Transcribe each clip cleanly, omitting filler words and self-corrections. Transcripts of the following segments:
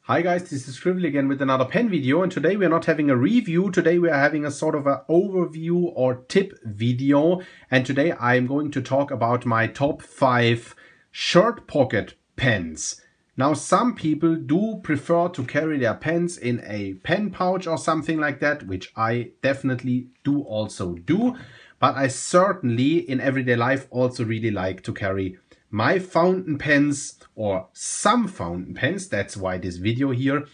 Hi guys, this is Scrively again with another pen video, and today we are not having a review, today we are having a sort of an overview or tip video, and today I am going to talk about my top 5 short pocket pens. Now some people do prefer to carry their pens in a pen pouch or something like that, which I definitely do also do, but I certainly in everyday life also really like to carry my fountain pens or some fountain pens, that's why this video here,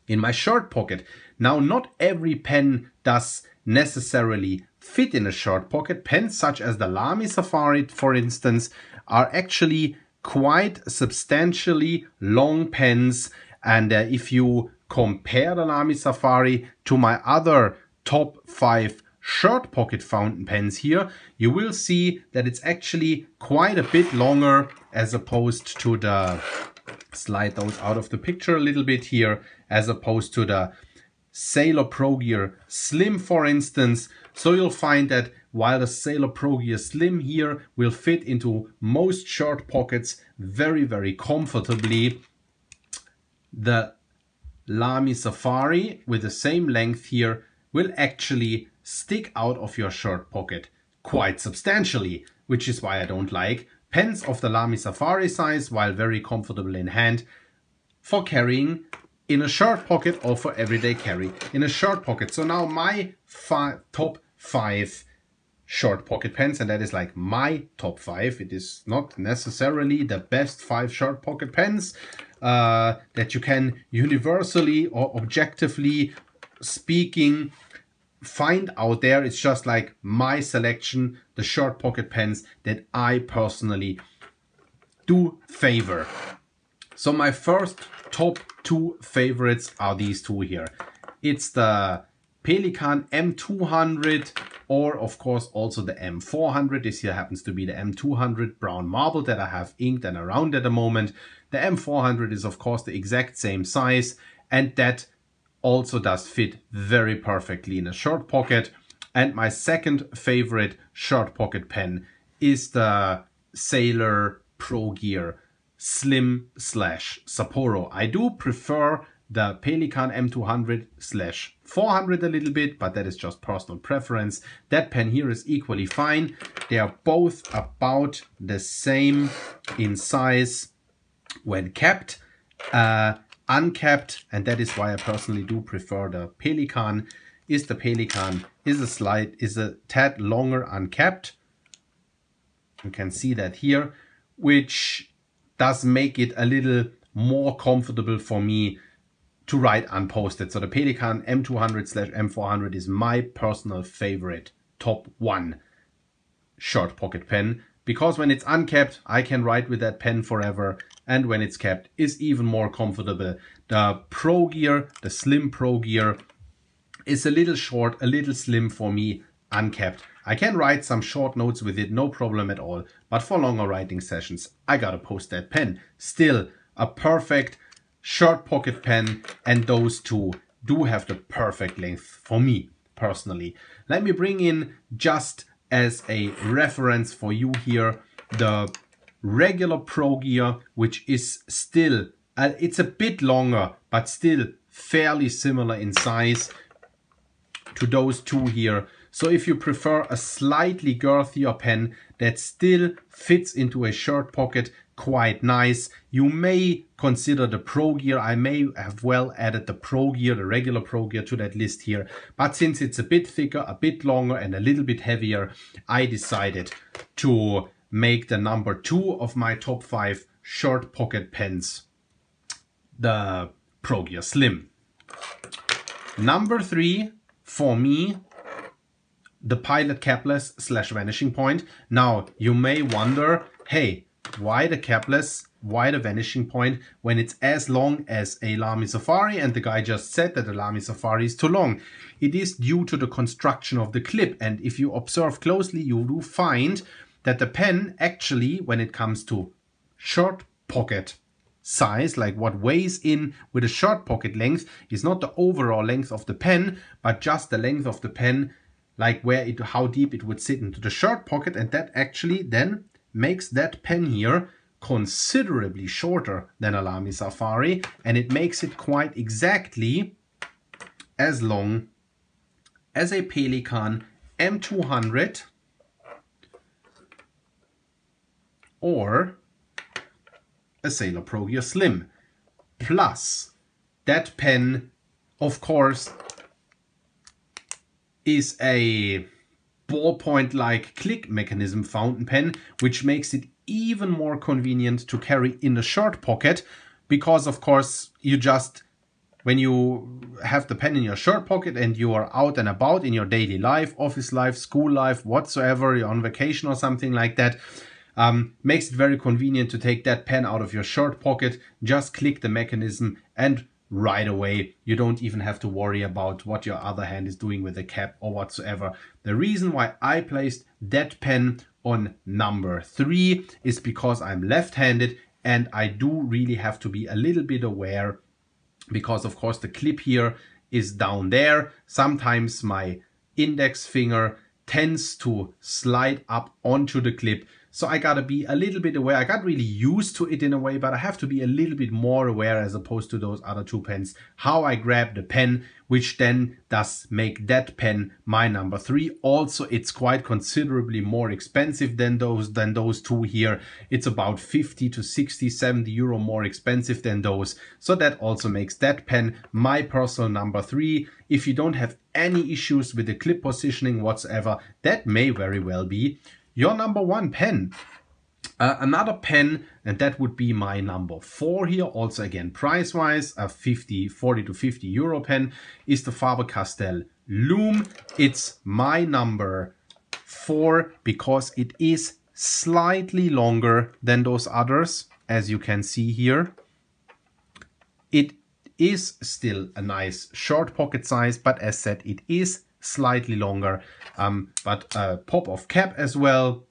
in my short pocket. Now not every pen does necessarily fit in a short pocket. Pens such as the Lamy Safari, for instance, are actually quite substantially long pens, and if you compare the Lamy Safari to my other top 5 short pocket fountain pens here, you will see that it's actually quite a bit longer as opposed to the, slide those out of the picture a little bit here, as opposed to the Sailor Progear Slim, for instance. So you'll find that while the Sailor Progear Slim here will fit into most short pockets very comfortably, the Lamy Safari with the same length here will actually stick out of your shirt pocket quite substantially, which is why I don't like pens of the Lamy Safari size, while very comfortable in hand, for carrying in a shirt pocket or for everyday carry in a shirt pocket. So now my top 5 short pocket pens, and that is like my top 5. It is not necessarily the best 5 short pocket pens that you can universally or objectively speaking find out there. It's just like my selection, the short pocket pens that I personally do favor. So my first top 2 favorites are these two here. It's the Pelican M200, or of course also the M400. This here happens to be the M200 brown marble that I have inked and around at the moment. The M400 is of course the exact same size, and that also does fit very perfectly in a short pocket. And my second favorite short pocket pen is the Sailor Progear Slim / Sapporo. I do prefer the Pelican M200 / 400 a little bit, but that is just personal preference. That pen here is equally fine. They are both about the same in size when capped. Uncapped, and that is why I personally do prefer the Pelican. The Pelican is a tad longer uncapped. You can see that here, which does make it a little more comfortable for me to write unposted. So the Pelican M200 / M400 is my personal favorite top 1 short pocket pen, because when it's uncapped I can write with that pen forever, and when it's capped is even more comfortable. The Progear, the Slim Progear, is a little short, a little slim for me uncapped. I can write some short notes with it, no problem at all, but for longer writing sessions I gotta post that pen. Still a perfect short pocket pen, and those two do have the perfect length for me personally. Let me bring in, just as a reference for you here, the regular Progear, which is still, it's a bit longer, but still fairly similar in size to those two here. So if you prefer a slightly girthier pen that still fits into a shirt pocket quite nice, you may consider the Progear. I may have well added the Progear, the regular Progear, to that list here, but since it's a bit thicker, a bit longer and a little bit heavier, I decided to make the number 2 of my top 5 short pocket pens the Progear Slim. Number 3 for me, the Pilot Capless / Vanishing Point. Now you may wonder, hey, why the Capless, why the Vanishing Point when it's as long as a Lamy Safari? And the guy just said that the Lamy Safari is too long. It is due to the construction of the clip, and if you observe closely you do find that the pen actually, when it comes to short pocket size, like what weighs in with a short pocket length, is not the overall length of the pen, but just the length of the pen, like how deep it would sit into the short pocket, and that actually then makes that pen here considerably shorter than a Lamy Safari, and it makes it quite exactly as long as a Pelican M200 or a Sailor Progear Slim. Plus, that pen, of course, is a ballpoint-like click mechanism fountain pen, which makes it even more convenient to carry in a shirt pocket, because of course you just, when you have the pen in your shirt pocket and you are out and about in your daily life, office life, school life, whatsoever, you're on vacation or something like that, makes it very convenient to take that pen out of your shirt pocket, just click the mechanism, and right away you don't even have to worry about what your other hand is doing with the cap or whatsoever. The reason why I placed that pen on number 3 is because I'm left-handed, and I do really have to be a little bit aware, because of course the clip here is down there. Sometimes my index finger tends to slide up onto the clip, so I gotta be a little bit aware. I got really used to it in a way, but I have to be a little bit more aware, as opposed to those other 2 pens, how I grab the pen, which then does make that pen my number 3. Also, it's quite considerably more expensive than those 2 here. It's about 50 to 60, 70 euro more expensive than those. So that also makes that pen my personal number 3. If you don't have any issues with the clip positioning whatsoever, that may very well be your number 1 pen. Another pen, and that would be my number 4 here, also again price-wise, a 40 to 50 euro pen, is the Faber-Castell Loom. It's my number 4 because it is slightly longer than those others, as you can see here. It is still a nice short pocket size, but as said, it is slightly longer, but a pop of cap as well,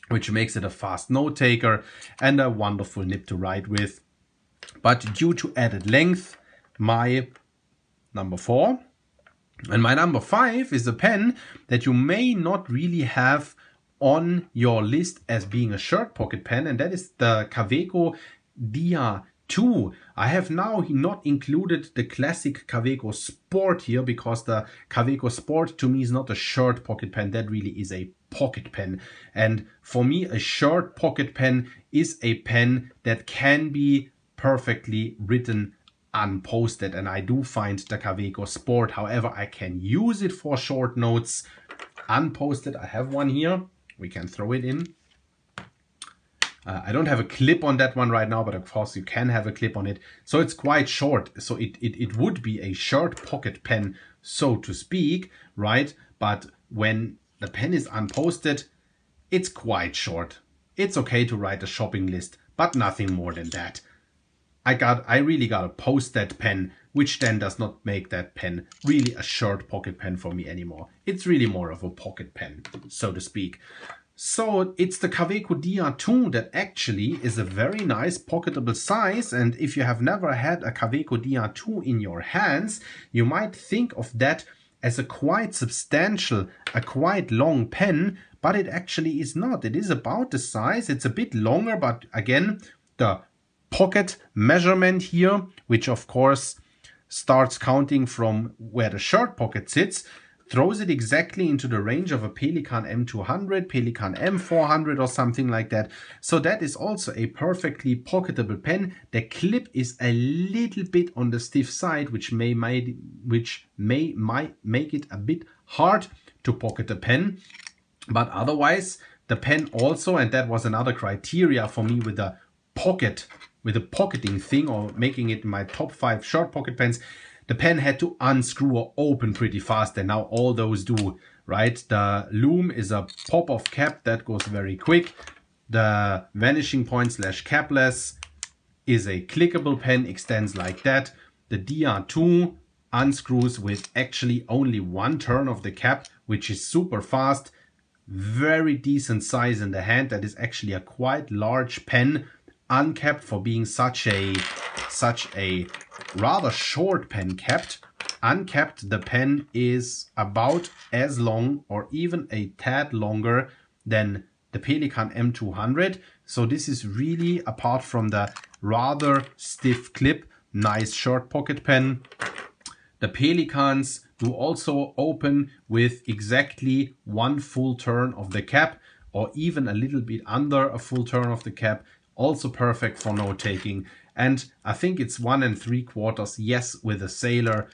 which makes it a fast note taker and a wonderful nib to write with. But due to added length, my number 4. And my number 5 is a pen that you may not really have on your list as being a shirt pocket pen, and that is the Kvitko Dr2. I have now not included the classic Kvitko Sport here, because the Kvitko Sport to me is not a shirt pocket pen. That really is a pocket pen. And for me, a shirt pocket pen is a pen that can be perfectly written unposted. And I do find the Kvitko Sport, however, I can use it for short notes unposted. I have one here. We can throw it in. I don't have a clip on that one right now, but of course you can have a clip on it. So it's quite short. So it would be a shirt pocket pen, so to speak, right? But when the pen is unposted, it's quite short. It's okay to write a shopping list, but nothing more than that. I really gotta post that pen, which then does not make that pen really a shirt pocket pen for me anymore. It's really more of a pocket pen, so to speak. So it's the Kvitko Dr2 that actually is a very nice pocketable size, and if you have never had a Kvitko Dr2 in your hands, you might think of that as a quite substantial, a quite long pen, but it actually is not. It is about the size. It's a bit longer, but again, the pocket measurement here, which of course starts counting from where the shirt pocket sits, throws it exactly into the range of a Pelican M200, Pelican M400 or something like that. So that is also a perfectly pocketable pen. The clip is a little bit on the stiff side, which may make it a bit hard to pocket a pen. But otherwise, the pen also, and that was another criteria for me with the pocketing thing, or making it my top 5 short pocket pens, the pen had to unscrew or open pretty fast, and now all those do, right? The Loom is a pop of cap that goes very quick. The Vanishing point / Capless is a clickable pen, extends like that. The Dr2 unscrews with actually only 1 turn of the cap, which is super fast. Very decent size in the hand. That is actually a quite large pen, uncapped for being such a rather short pen capped. Uncapped, the pen is about as long or even a tad longer than the Pelican M200. So this is really, apart from the rather stiff clip, nice short pocket pen. The Pelicans do also open with exactly 1 full turn of the cap, or even a little bit under a full turn of the cap. Also perfect for note taking. And I think it's 1 3/4, yes, with a sailor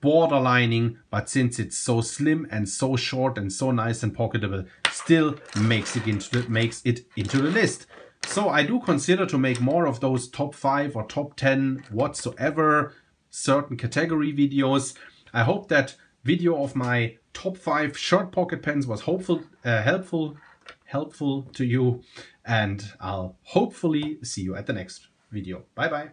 borderlining, but since it's so slim and so short and so nice and pocketable, still makes it into the list. So I do consider to make more of those top 5 or top 10 whatsoever certain category videos. I hope that video of my top 5 short pocket pens was helpful to you, and I'll hopefully see you at the next video. Bye bye.